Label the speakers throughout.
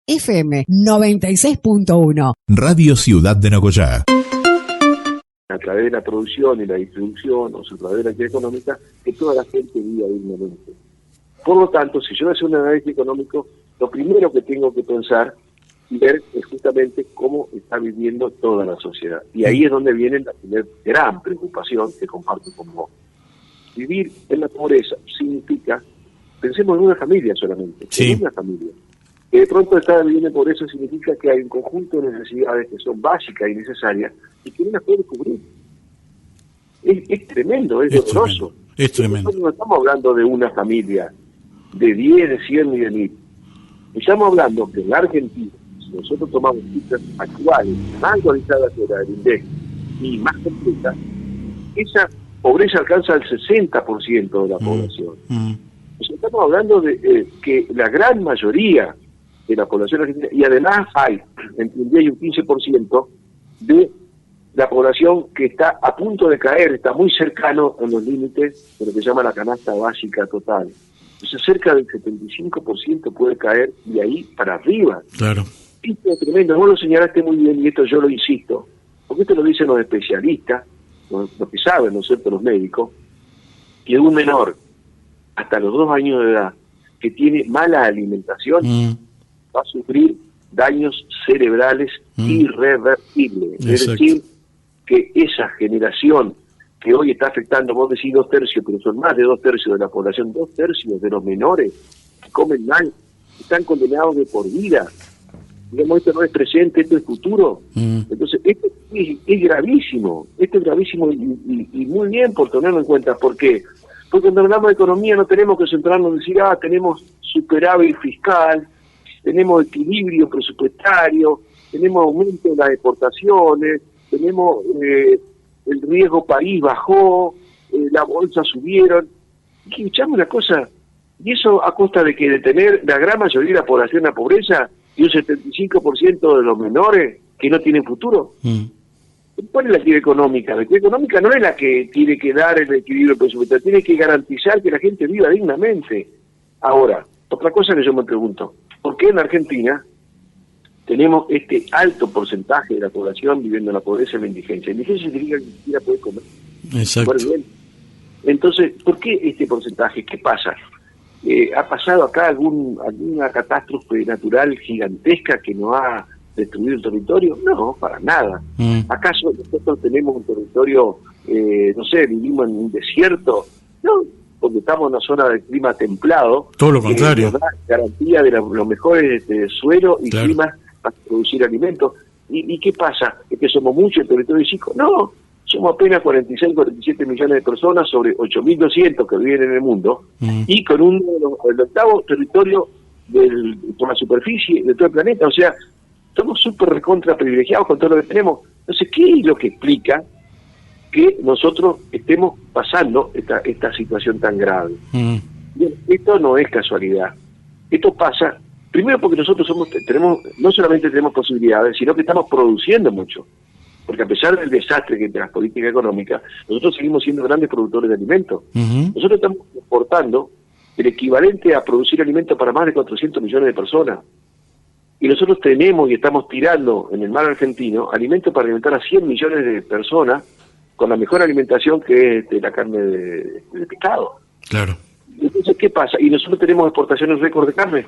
Speaker 1: FM 96.1.
Speaker 2: Radio Ciudad de Nogoyá.
Speaker 3: A través de la producción y la distribución, o a través de la actividad económica, que toda la gente viva dignamente. Por lo tanto, si yo hago un análisis económico, lo primero que tengo que pensar y ver es justamente cómo está viviendo toda la sociedad. Y ahí es donde viene la primera gran preocupación que comparto con vos. Vivir en la pobreza significa, pensemos en una familia solamente, en una familia. Que de pronto estar viviendo en pobreza significa que hay un conjunto de necesidades que son básicas y necesarias y que no las puede cubrir. Es tremendo, es doloroso.
Speaker 4: Es tremendo.
Speaker 3: Nosotros no estamos hablando de una familia de 10, de 100 ni de 1000. Estamos hablando que en la Argentina, si nosotros tomamos cifras actuales, más actualizadas que la del INDEC y más completas, esa pobreza alcanza el 60% de la población. O sea, estamos hablando de que la gran mayoría de la población argentina, y además hay entre un 10 y un 15% de la población que está a punto de caer, está muy cercano a los límites de lo que se llama la canasta básica total. Entonces cerca del 75% puede caer de ahí para arriba.
Speaker 4: Claro.
Speaker 3: Esto es tremendo, vos lo señalaste muy bien y esto yo lo insisto, porque esto lo dicen los especialistas, los que saben, ¿no es cierto?, los médicos, que un menor hasta los 2 años de edad que tiene mala alimentación va a sufrir daños cerebrales irreversibles.
Speaker 4: Exacto.
Speaker 3: Es decir, que esa generación que hoy está afectando, vos decís 2/3, pero son más de 2/3 de la población, 2/3 de los menores que comen mal, están condenados de por vida. Digamos, esto no es presente, esto es futuro. Entonces, esto es gravísimo, y muy bien por tenerlo en cuenta. ¿Por qué? Porque cuando hablamos de economía no tenemos que centrarnos en decir, tenemos superávit fiscal, tenemos equilibrio presupuestario, tenemos aumento de las exportaciones, tenemos el riesgo país bajó, la bolsa subieron. Y escuchame una cosa, y eso a costa de que de tener la gran mayoría de la población en la pobreza y un 75% de los menores que no tienen futuro. ¿Cuál es la actividad económica? La actividad económica no es la que tiene que dar el equilibrio presupuestario, tiene que garantizar que la gente viva dignamente. Ahora, otra cosa que yo me pregunto, ¿por qué en Argentina tenemos este alto porcentaje de la población viviendo en la pobreza y la indigencia? La indigencia significa que ni siquiera puede comer.
Speaker 4: Exacto.
Speaker 3: Bien. Entonces, ¿por qué este porcentaje? ¿Qué pasa? ¿Ha pasado acá alguna catástrofe natural gigantesca que nos ha destruido el territorio? No, para nada. ¿Acaso nosotros tenemos un territorio, no sé, vivimos en un desierto? No, porque estamos en una zona de clima templado.
Speaker 4: Todo lo contrario.
Speaker 3: Nos da garantía de los mejores suelos y climas para producir alimentos. ¿Y qué pasa? ¿Es que somos muchos en territorio chico? No, somos apenas 46, 47 millones de personas sobre 8.200 que viven en el mundo y con el octavo territorio por la superficie de todo el planeta. O sea, somos súper recontra privilegiados con todo lo que tenemos. Entonces, ¿qué es lo que explica que nosotros estemos pasando esta situación tan grave? Bien, esto no es casualidad. Esto pasa, primero porque nosotros no solamente tenemos posibilidades, sino que estamos produciendo mucho. Porque a pesar del desastre que de las políticas económicas, nosotros seguimos siendo grandes productores de alimentos. Nosotros estamos exportando el equivalente a producir alimentos para más de 400 millones de personas. Y nosotros tenemos y estamos tirando en el mar argentino alimentos para alimentar a 100 millones de personas con la mejor alimentación que es la carne de pescado.
Speaker 4: Claro.
Speaker 3: Entonces, ¿qué pasa? Y nosotros tenemos exportaciones récord de carne.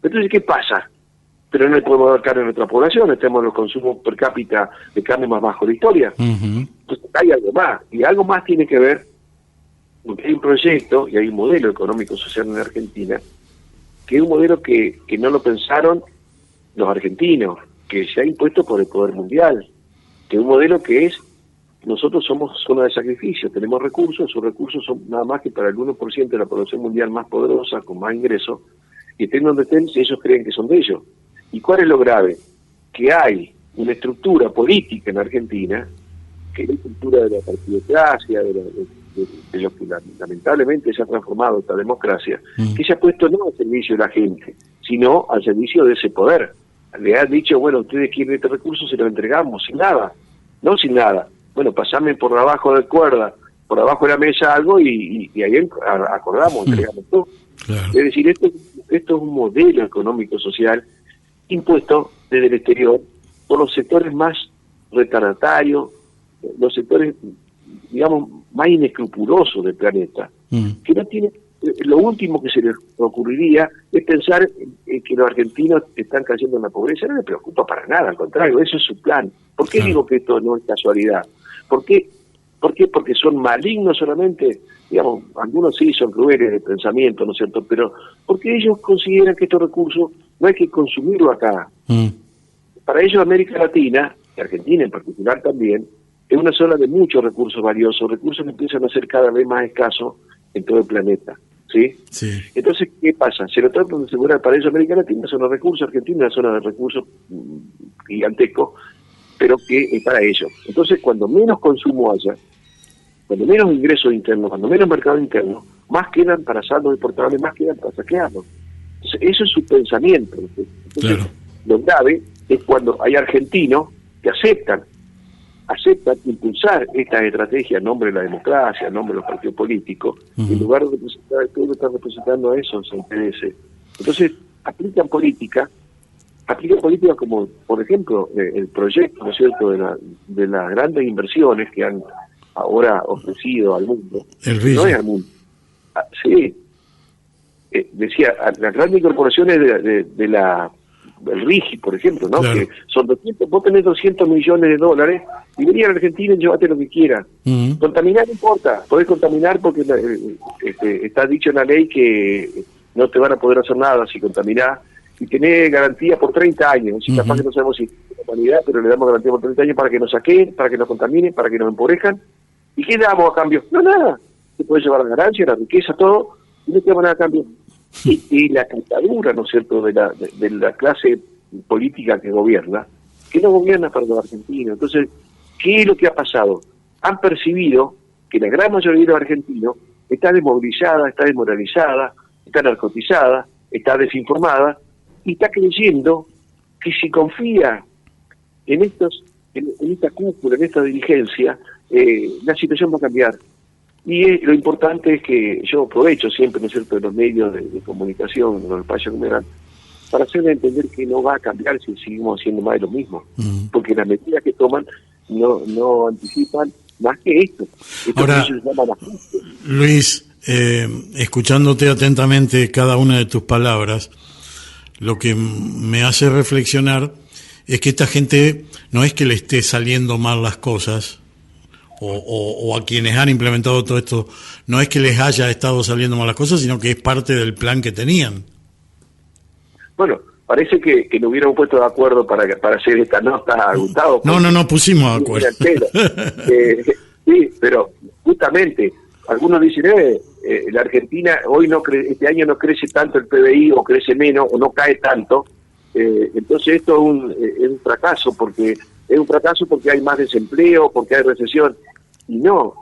Speaker 3: Entonces, ¿qué pasa? Pero no le podemos dar carne a nuestra población, estamos en los consumos per cápita de carne más bajos de la historia. Entonces, hay algo más, y algo más tiene que ver, porque hay un proyecto y hay un modelo económico-social en Argentina, que es un modelo que no lo pensaron los argentinos, que se ha impuesto por el poder mundial, que es un modelo que es, nosotros somos zona de sacrificio, tenemos recursos, esos recursos son nada más que para el 1% de la población mundial más poderosa, con más ingresos, y estén donde estén, ellos creen que son de ellos. ¿Y cuál es lo grave? Que hay una estructura política en Argentina, que es la estructura de la partidocracia, de lo que lamentablemente se ha transformado esta democracia, que se ha puesto no al servicio de la gente, sino al servicio de ese poder. Le han dicho, bueno, ustedes quieren este recurso, se lo entregamos, sin nada, no sin nada. Bueno, pasame por abajo de cuerda, por abajo de la mesa algo y ahí acordamos, entregamos todo.
Speaker 4: Claro.
Speaker 3: Es decir, esto es un modelo económico-social impuestos desde el exterior por los sectores más retardatarios, los sectores, digamos, más inescrupulosos del planeta, que no tienen, lo último que se les ocurriría es pensar que los argentinos están cayendo en la pobreza. No les preocupa para nada, al contrario, eso es su plan. ¿Por qué digo que esto no es casualidad? ¿Por qué? Porque son malignos solamente, digamos, algunos sí son crueles de pensamiento, ¿no es cierto? Pero porque ellos consideran que estos recursos no hay que consumirlos acá. Para ellos América Latina, y Argentina en particular también, es una zona de muchos recursos valiosos, recursos que empiezan a ser cada vez más escasos en todo el planeta, ¿sí? Entonces, ¿qué pasa? Se lo tratan de asegurar para ellos América Latina, son los recursos argentinos, una zona de recursos gigantescos, pero que es para ellos. Entonces, cuando menos consumo haya, cuando menos ingresos internos, cuando menos mercado interno, más quedan para saldos exportables, más quedan para saquearlos. Entonces, eso es su pensamiento. Entonces, lo grave es cuando hay argentinos que aceptan impulsar esta estrategia en nombre de la democracia, en nombre de los partidos políticos, y en lugar de representar al pueblo, están representando a esos intereses. Entonces, aplican política como, por ejemplo, el proyecto, ¿no es cierto?, de las grandes inversiones que han ahora ofrecido al mundo. No es al mundo. Sí. Decía, las grandes corporaciones de la el RIGI, por ejemplo, ¿no? Claro. Que son 200, vos tenés $200 millones y venir a la Argentina y llevate lo que quieras. Contaminar no importa, podés contaminar porque está dicho en la ley que no te van a poder hacer nada si contaminás, y tenés garantía por 30 años. Si capaz que no sabemos si es humanidad, pero le damos garantía por 30 años para que nos saquen, para que nos contaminen, para que nos empobrezcan. ¿Y qué damos a cambio? No, nada. Te puedes llevar la ganancia, la riqueza, todo, y no te damos nada a cambio. Y la dictadura, ¿no es cierto?, de la clase política que gobierna, que no gobierna para los argentinos. Entonces, ¿qué es lo que ha pasado? Han percibido que la gran mayoría de los argentinos está desmovilizada, está desmoralizada, está narcotizada, está desinformada, y está creyendo que si confía en esta cúpula, en esta dirigencia, la situación va a cambiar. Y lo importante es que yo aprovecho siempre, ¿no es cierto?, de los medios de comunicación, los espacios que me dan, para hacerle entender que no va a cambiar si seguimos haciendo más de lo mismo. Porque las medidas que toman no anticipan más que esto.
Speaker 4: Ahora, Luis, escuchándote atentamente cada una de tus palabras, lo que me hace reflexionar es que esta gente no es que le esté saliendo mal las cosas, o a quienes han implementado todo esto, no es que les haya estado saliendo mal las cosas, sino que es parte del plan que tenían.
Speaker 3: Bueno, parece que nos hubiéramos puesto de acuerdo para hacer esta nota, Gustavo.
Speaker 4: No pusimos de acuerdo.
Speaker 3: Sí, pero justamente, algunos dicen, la Argentina hoy este año no crece tanto el PBI, o crece menos, o no cae tanto, entonces esto es un fracaso, porque hay más desempleo, porque hay recesión. Y no,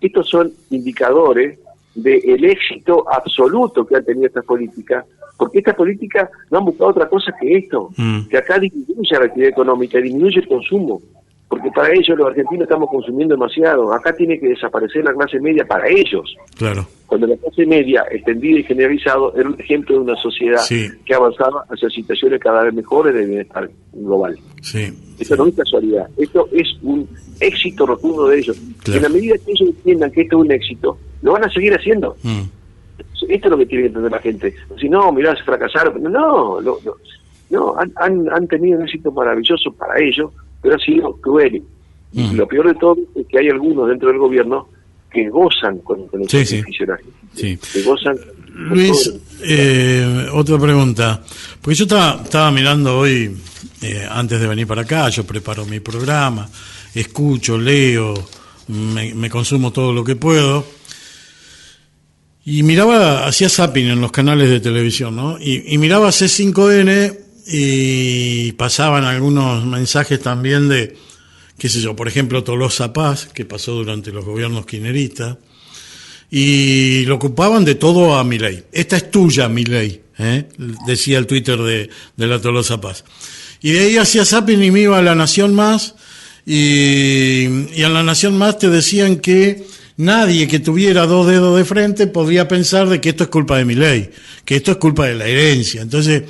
Speaker 3: estos son indicadores del éxito absoluto que han tenido estas políticas, porque estas políticas no han buscado otra cosa que esto, que acá disminuye la actividad económica, disminuye el consumo, porque para ellos los argentinos estamos consumiendo demasiado. Acá tiene que desaparecer la clase media para ellos.
Speaker 4: Claro.
Speaker 3: Cuando la clase media, extendida y generalizado, era un ejemplo de una sociedad que avanzaba hacia situaciones cada vez mejores de bienestar global. Esto no es casualidad, esto es un éxito rotundo de ellos. Claro. En la medida que ellos entiendan que esto es un éxito, lo van a seguir haciendo. Esto es lo que tiene que entender la gente. Si no, mirá, se fracasaron. No, han tenido un éxito maravilloso para ellos, pero ha sido cruel. Y lo peor de todo es que hay algunos dentro del gobierno que gozan con el beneficio de la gente. Que gozan.
Speaker 4: Luis, otra pregunta. Porque yo estaba mirando hoy, antes de venir para acá, yo preparo mi programa, escucho, leo, me consumo todo lo que puedo. Y hacía zapping en los canales de televisión, ¿no? Y miraba C5N y pasaban algunos mensajes también de, qué sé yo, por ejemplo, Tolosa Paz, que pasó durante los gobiernos kirchneristas, y lo ocupaban de todo a Milei. Esta es tuya, Milei, decía el Twitter de la Tolosa Paz. Y de ahí hacía zapping y me iba a La Nación Más, y a La Nación Más te decían que nadie que tuviera dos dedos de frente podría pensar de que esto es culpa de Milei, que esto es culpa de la herencia. Entonces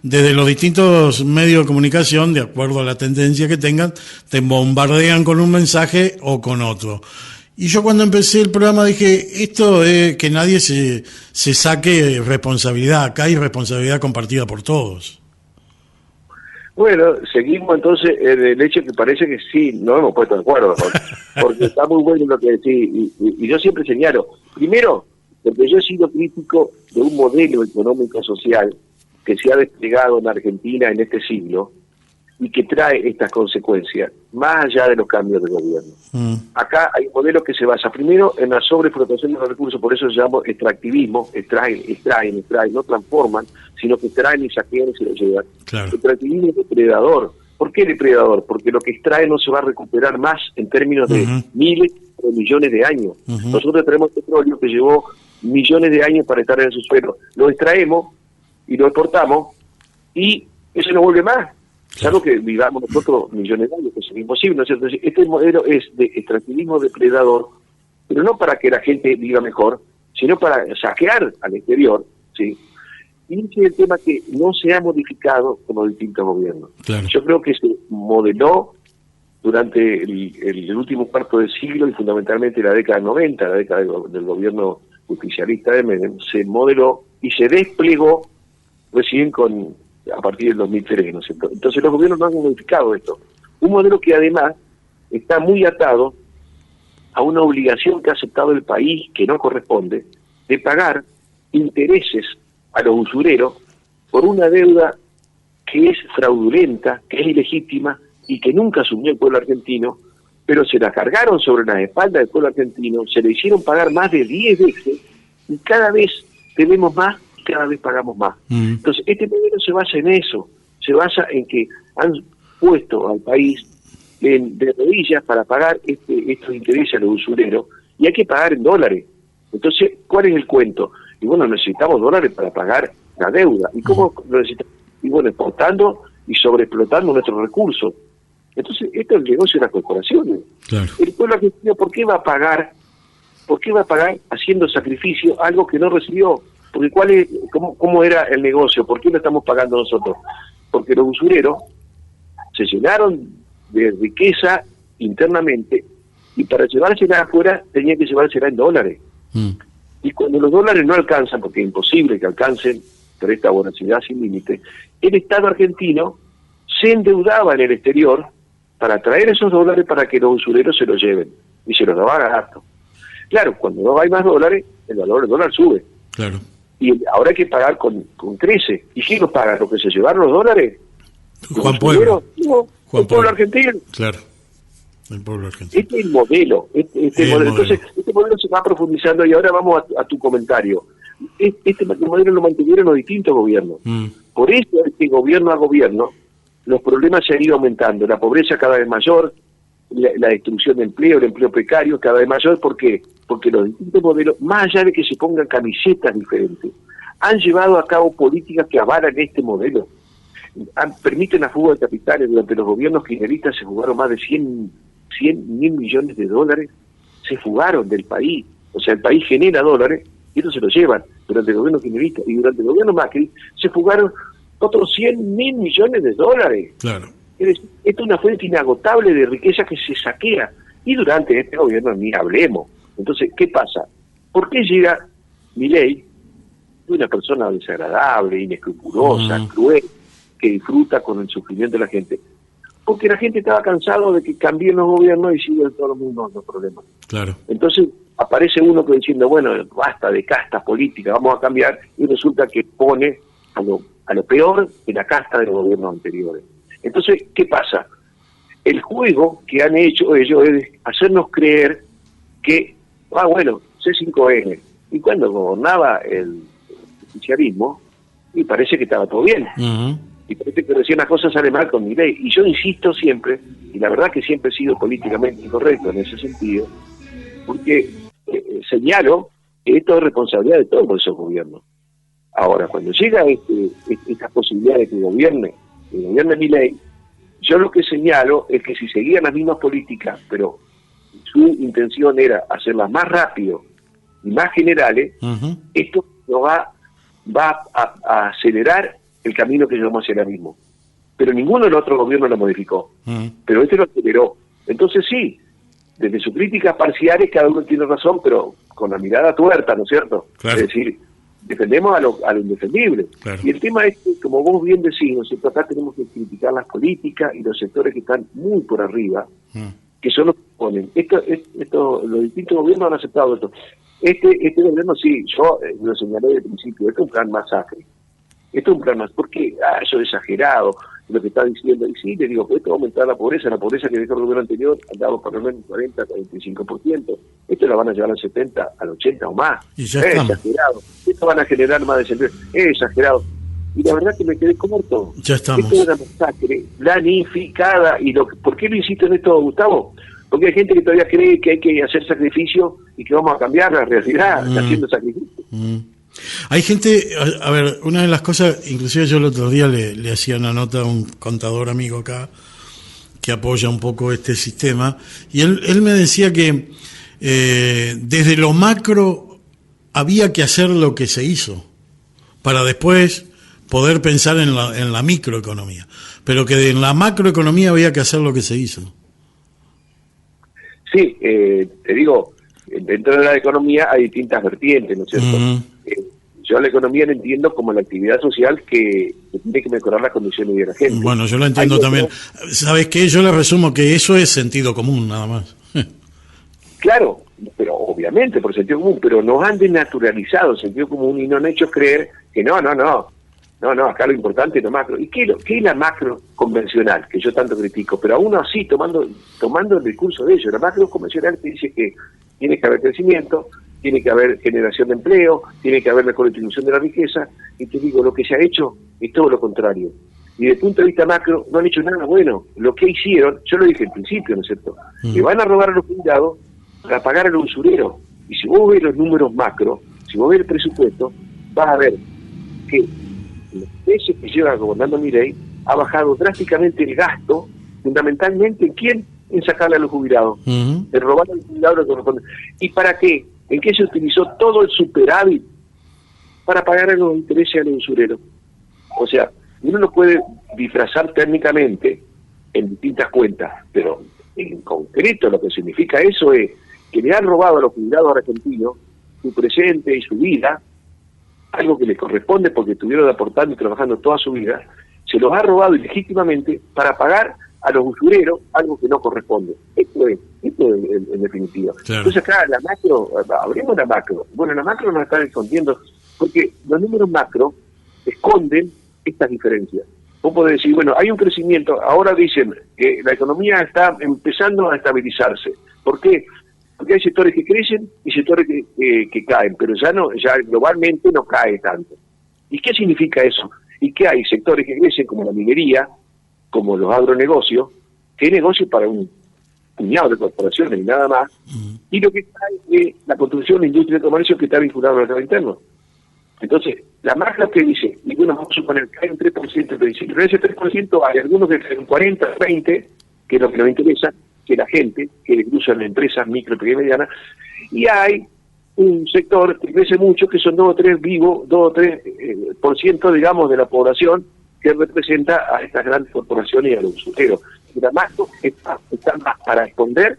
Speaker 4: desde los distintos medios de comunicación, de acuerdo a la tendencia que tengan, te bombardean con un mensaje o con otro. Y yo cuando empecé el programa dije, esto es que nadie se saque responsabilidad, acá hay responsabilidad compartida por todos.
Speaker 3: Bueno, seguimos entonces en el hecho que parece que sí, nos hemos puesto de acuerdo, porque está muy bueno lo que decís, y yo siempre señalo, primero, porque yo he sido crítico de un modelo económico-social que se ha desplegado en Argentina en este siglo y que trae estas consecuencias, más allá de los cambios de gobierno. Acá hay un modelo que se basa primero en la sobreexplotación de los recursos, por eso se llama extractivismo, extraen, no transforman, sino que extraen y saquean y se lo llevan.
Speaker 4: Claro.
Speaker 3: Extractivismo es depredador. ¿Por qué depredador? Porque lo que extrae no se va a recuperar más en términos de miles o millones de años. Nosotros tenemos petróleo que llevó millones de años para estar en el subsuelo. Lo extraemos y lo exportamos y eso no vuelve más. Claro que vivamos nosotros millones de años, que es imposible, ¿no es cierto? Este modelo es de extractivismo depredador, pero no para que la gente viva mejor, sino para saquear al exterior, ¿sí? Y ese es el tema que no se ha modificado con los distintos gobiernos.
Speaker 4: Claro.
Speaker 3: Yo creo que se modeló durante el último cuarto de siglo y fundamentalmente la década del 90, la década del gobierno justicialista de Menem, se modeló y se desplegó recién a partir del 2003, ¿no es cierto? Entonces los gobiernos no han modificado esto. Un modelo que además está muy atado a una obligación que ha aceptado el país, que no corresponde, de pagar intereses a los usureros por una deuda que es fraudulenta, que es ilegítima y que nunca asumió el pueblo argentino, pero se la cargaron sobre las espaldas del pueblo argentino, se le hicieron pagar más de 10 veces y cada vez tenemos más y cada vez pagamos más. Entonces, este modelo se basa en eso, se basa en que han puesto al país de rodillas para pagar estos intereses a los usureros y hay que pagar en dólares. Entonces, ¿cuál es el cuento? Y bueno, necesitamos dólares para pagar la deuda. ¿Y cómo lo necesitamos? Y bueno, exportando y sobreexplotando nuestros recursos. Entonces, esto es el negocio de las corporaciones.
Speaker 4: Claro.
Speaker 3: El pueblo argentino, ¿por qué va a pagar? ¿Por qué va a pagar haciendo sacrificio algo que no recibió? Porque ¿cómo era el negocio? ¿Por qué lo estamos pagando nosotros? Porque los usureros se llenaron de riqueza internamente y para llevársela afuera tenían que llevársela en dólares. Y cuando los dólares no alcanzan, porque es imposible que alcancen por esta voracidad sin límite, el Estado argentino se endeudaba en el exterior para traer esos dólares para que los usureros se los lleven y se los daba barato. Claro, cuando no hay más dólares, el valor del dólar sube.
Speaker 4: Claro.
Speaker 3: Y ahora hay que pagar con crece. ¿Y quién los paga? ¿Los que se llevaron los dólares?
Speaker 4: Juan Pueblo.
Speaker 3: No, el pueblo argentino.
Speaker 4: Claro. El pueblo argentino.
Speaker 3: Este es el modelo. Este modelo. Entonces, este modelo se va profundizando y ahora vamos a tu comentario. Este modelo lo mantuvieron los distintos gobiernos. Por eso, este gobierno a gobierno, los problemas se han ido aumentando. La pobreza cada vez mayor, la destrucción de empleo, el empleo precario cada vez mayor. ¿Por qué? Porque los distintos modelos, más allá de que se pongan camisetas diferentes, han llevado a cabo políticas que avalan este modelo. Permiten la fuga de capitales. Durante los gobiernos kirchneristas se fugaron más de 100.000 millones de dólares, se fugaron del país. O sea, el país genera dólares y eso se lo llevan durante el gobierno kirchnerista. Y durante el gobierno Macri se fugaron otros 100.000 millones de dólares. Claro. Es decir, esto es una fuente inagotable de riqueza que se saquea. Y durante este gobierno ni hablemos. Entonces, ¿qué pasa? ¿Por qué llega Milei, una persona desagradable, inescrupulosa, cruel, que disfruta con el sufrimiento de la gente? Porque la gente estaba cansado de que cambien los gobiernos y siguen todos los mismos problemas. Claro. Entonces aparece uno que diciendo, bueno, basta de castas políticas, vamos a cambiar, y resulta que pone a lo peor de la casta de los gobiernos anteriores. Entonces, ¿qué pasa? El juego que han hecho ellos es hacernos creer que, bueno, C5N, y cuando gobernaba el oficialismo, y parece que estaba todo bien. Y parece que recién las cosas salen mal con Milei. Y yo insisto siempre, y la verdad que siempre he sido políticamente incorrecto en ese sentido, porque señalo que esto es responsabilidad de todos esos gobiernos. Ahora, cuando llega esta posibilidad de que gobierne Milei, yo lo que señalo es que si seguían las mismas políticas, pero su intención era hacerlas más rápido y más generales, esto lo va a acelerar el camino que llevamos hacia el mismo. Pero ninguno de los otros gobiernos lo modificó. Pero este lo aceleró. Entonces sí, desde sus críticas parciales cada uno tiene razón, pero con la mirada tuerta, ¿no es cierto?
Speaker 4: Claro.
Speaker 3: Es decir, defendemos a lo indefendible.
Speaker 4: Claro.
Speaker 3: Y el tema es que, como vos bien decís, ¿no es cierto? Acá tenemos que criticar las políticas y los sectores que están muy por arriba, que son los que ponen. Los distintos gobiernos han aceptado esto. Este gobierno sí, yo lo señalé desde el principio, esto es un plan masacre. Esto es un plan más, porque eso es exagerado, lo que está diciendo. Y sí, le digo, pues esto va a aumentar la pobreza que dejó el gobierno anterior, andaba por lo menos 40, 45%. Esto lo van a llevar al 70, al 80 o más.
Speaker 4: Y ya
Speaker 3: Es
Speaker 4: estamos.
Speaker 3: exagerado. Esto van a generar más desempleo. Es exagerado. Y la verdad que me quedé corto.
Speaker 4: Ya estamos.
Speaker 3: Esto es una masacre planificada. ¿Por qué lo insisto en esto, Gustavo? Porque hay gente que todavía cree que hay que hacer sacrificio y que vamos a cambiar la realidad haciendo sacrificio.
Speaker 4: Hay gente, a ver, una de las cosas, inclusive yo el otro día le hacía una nota a un contador amigo acá que apoya un poco este sistema, y él me decía que desde lo macro había que hacer lo que se hizo para después poder pensar en la microeconomía, pero que en la macroeconomía había que hacer lo que se hizo.
Speaker 3: Sí, te digo, dentro de la economía hay distintas vertientes, ¿no es cierto? Yo la economía la entiendo como la actividad social que tiene que mejorar las condiciones de la gente.
Speaker 4: Bueno, yo lo entiendo también. ¿Sabes qué? Yo le resumo que eso es sentido común, nada más.
Speaker 3: Claro, pero obviamente por sentido común, pero nos han desnaturalizado el sentido común y nos han hecho creer que no, acá lo importante es lo macro. ¿Y qué es la macro convencional, que yo tanto critico? Pero aún así, tomando el discurso de ellos, la macro convencional te dice que tiene que haber crecimiento, tiene que haber generación de empleo, tiene que haber mejor distribución de la riqueza, y te digo, lo que se ha hecho es todo lo contrario. Y desde el punto de vista macro, no han hecho nada bueno. Lo que hicieron, yo lo dije al principio, ¿no es cierto? Le van a robar a los jubilados para pagar a los usureros. Y si vos ves los números macro, si vos ves el presupuesto, vas a ver que los meses que lleva gobernando Milei ha bajado drásticamente el gasto, fundamentalmente ¿en quién? En sacarle a los jubilados, en robarle a los jubilados lo que corresponde. ¿Y para qué? ¿En qué se utilizó todo el superávit? Para pagar a los intereses a los usureros. O sea, uno lo puede disfrazar técnicamente en distintas cuentas, pero en concreto lo que significa eso es que le han robado a los jubilados argentinos su presente y su vida, algo que les corresponde porque estuvieron aportando y trabajando toda su vida, se los ha robado ilegítimamente para pagar a los usureros algo que no corresponde. Esto es en definitiva.
Speaker 4: Claro.
Speaker 3: Entonces acá la macro, abrimos la macro. Bueno, la macro nos está escondiendo, porque los números macro esconden estas diferencias. Vos podés decir, bueno, hay un crecimiento, ahora dicen que la economía está empezando a estabilizarse. ¿Por qué? Porque hay sectores que crecen y sectores que caen, pero ya globalmente no cae tanto. ¿Y qué significa eso? Y que hay sectores que crecen como la minería, como los agronegocios, que es negocio para un puñado de corporaciones y nada más, y lo que cae es la construcción, la industria de comercio que está vinculada al mercado interno. Entonces, la macro que dice, y bueno, vamos a suponer que hay un 3% de principio, pero ese 3% hay algunos que caen un 40, 20, que es lo que nos interesa, que la gente, que le cruzan empresas micro, pequeñas y medianas, y hay un sector que crece mucho, que son 2 o 3%, digamos, de la población, que representa a estas grandes corporaciones y a los usureros. Y la macro está más para esconder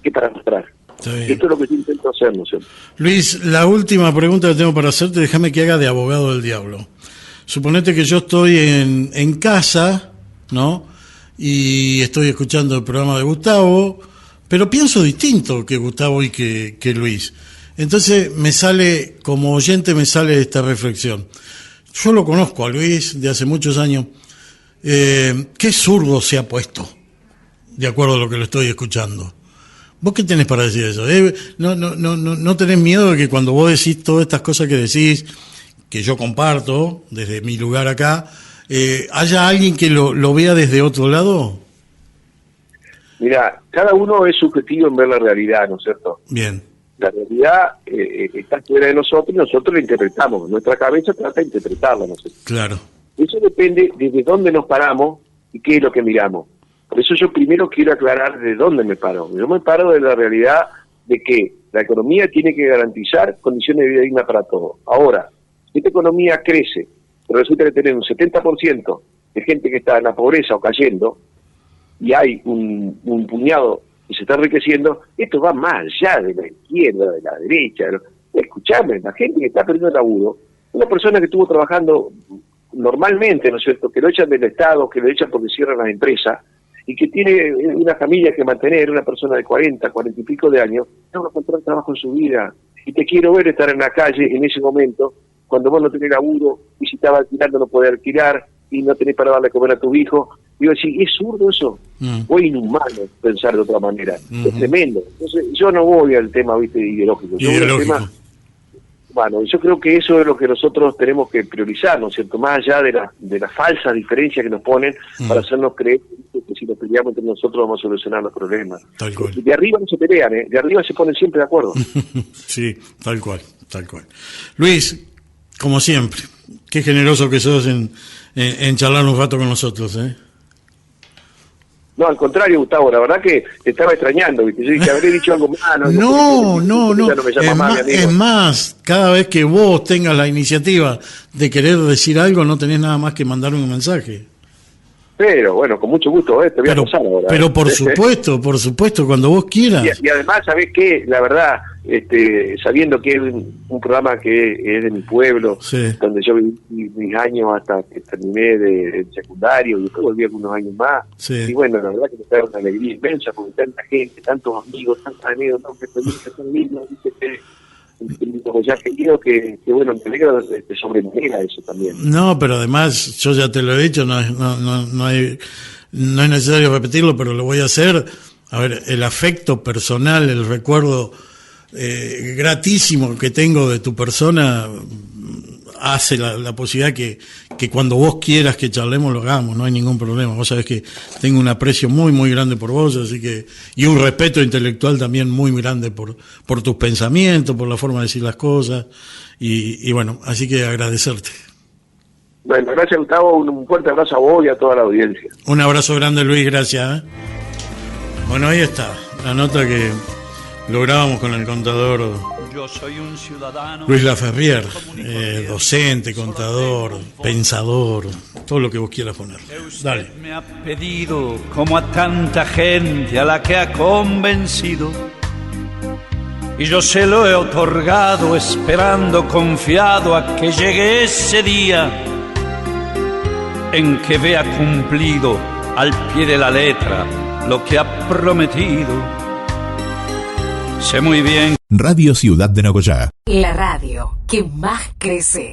Speaker 3: que para mostrar. Esto es lo que yo intento hacer, ¿no sé?
Speaker 4: Luis, la última pregunta que tengo para hacerte, déjame que haga de abogado del diablo. Suponete que yo estoy en casa, ¿no? Y estoy escuchando el programa de Gustavo, pero pienso distinto que Gustavo y que Luis. Entonces como oyente me sale esta reflexión. Yo lo conozco a Luis de hace muchos años. Qué zurdo se ha puesto, de acuerdo a lo que lo estoy escuchando. ¿Vos qué tenés para decir eso? ¿No tenés miedo de que cuando vos decís todas estas cosas que decís, que yo comparto desde mi lugar acá, haya alguien que lo vea desde otro lado?
Speaker 3: Mira, cada uno es subjetivo en ver la realidad, ¿no es cierto?
Speaker 4: Bien.
Speaker 3: La realidad está fuera de nosotros y nosotros la interpretamos. Nuestra cabeza trata de interpretarla, ¿no sé?
Speaker 4: Claro.
Speaker 3: Eso depende desde dónde nos paramos y qué es lo que miramos. Por eso yo primero quiero aclarar de dónde me paro. Yo me paro de la realidad de que la economía tiene que garantizar condiciones de vida digna para todos. Ahora, si esta economía crece pero resulta que tener un 70% de gente que está en la pobreza o cayendo, y hay un puñado que se está enriqueciendo, esto va más allá de la izquierda, de la derecha. ¿No? Escuchame, la gente que está perdiendo el laburo, una persona que estuvo trabajando normalmente, ¿no es cierto?, que lo echan del Estado, que lo echan porque cierran las empresas, y que tiene una familia que mantener, una persona de 40 y pico de años, no va a encontrar trabajo en su vida. Y te quiero ver estar en la calle en ese momento, cuando vos no tenés laburo, y si estabas alquilando no podés alquilar, y no tenés para darle a comer a tu hijo. Digo, sí, es zurdo eso, o inhumano pensar de otra manera, es tremendo. Entonces, yo no voy al tema, viste, ideológico. Yo voy al tema, bueno, yo creo que eso es lo que nosotros tenemos que priorizar, ¿no es cierto? Más allá de la falsa diferencia que nos ponen para hacernos creer que si nos peleamos entre nosotros vamos a solucionar los problemas.
Speaker 4: Tal cual.
Speaker 3: De arriba no se pelean, de arriba se ponen siempre de acuerdo.
Speaker 4: Sí, tal cual, tal cual. Luis, como siempre, qué generoso que sos en charlar un rato con nosotros, ¿eh?
Speaker 3: No, al contrario, Gustavo, la verdad que te estaba extrañando, ¿viste? Yo dije, habré dicho algo malo.
Speaker 4: No.
Speaker 3: Ya me llama más, mi amigo.
Speaker 4: Es más, cada vez que vos tengas la iniciativa de querer decir algo, no tenés nada más que mandar un mensaje.
Speaker 3: Pero, bueno, con mucho gusto, te voy a pasar ahora.
Speaker 4: Pero por supuesto, cuando vos quieras.
Speaker 3: Y además, ¿sabés qué? La verdad, sabiendo que es un programa que es de mi pueblo,
Speaker 4: Sí.
Speaker 3: donde yo viví mis años hasta que terminé de secundario, y después volví algunos años más.
Speaker 4: Sí.
Speaker 3: Y bueno, la verdad que me da una alegría inmensa, porque tanta gente, tantos amigos, tan lindos, ya querido que bueno, me alegro de sobremanera eso también.
Speaker 4: No, pero además, yo ya te lo he dicho, no es necesario repetirlo, pero lo voy a hacer. A ver, el afecto personal, el recuerdo gratísimo que tengo de tu persona hace la posibilidad que cuando vos quieras que charlemos lo hagamos, no hay ningún problema. Vos sabés que tengo un aprecio muy, muy grande por vos, así que, y un respeto intelectual también muy grande por tus pensamientos, por la forma de decir las cosas, y bueno, así que agradecerte.
Speaker 3: Bueno, gracias Gustavo, un fuerte abrazo a vos y a toda la audiencia.
Speaker 4: Un abrazo grande, Luis, gracias. Bueno, ahí está, la nota que lográbamos con el contador
Speaker 5: Yo soy un ciudadano
Speaker 4: Luis Laferrier, docente, contador, pensador, todo lo que vos quieras poner. Dale.
Speaker 5: me ha pedido, como a tanta gente a la que ha convencido, y yo se lo he otorgado esperando confiado a que llegue ese día en que vea cumplido al pie de la letra lo que ha prometido. Sé muy bien.
Speaker 2: Radio Ciudad de Nogoyá.
Speaker 1: La radio que más crece.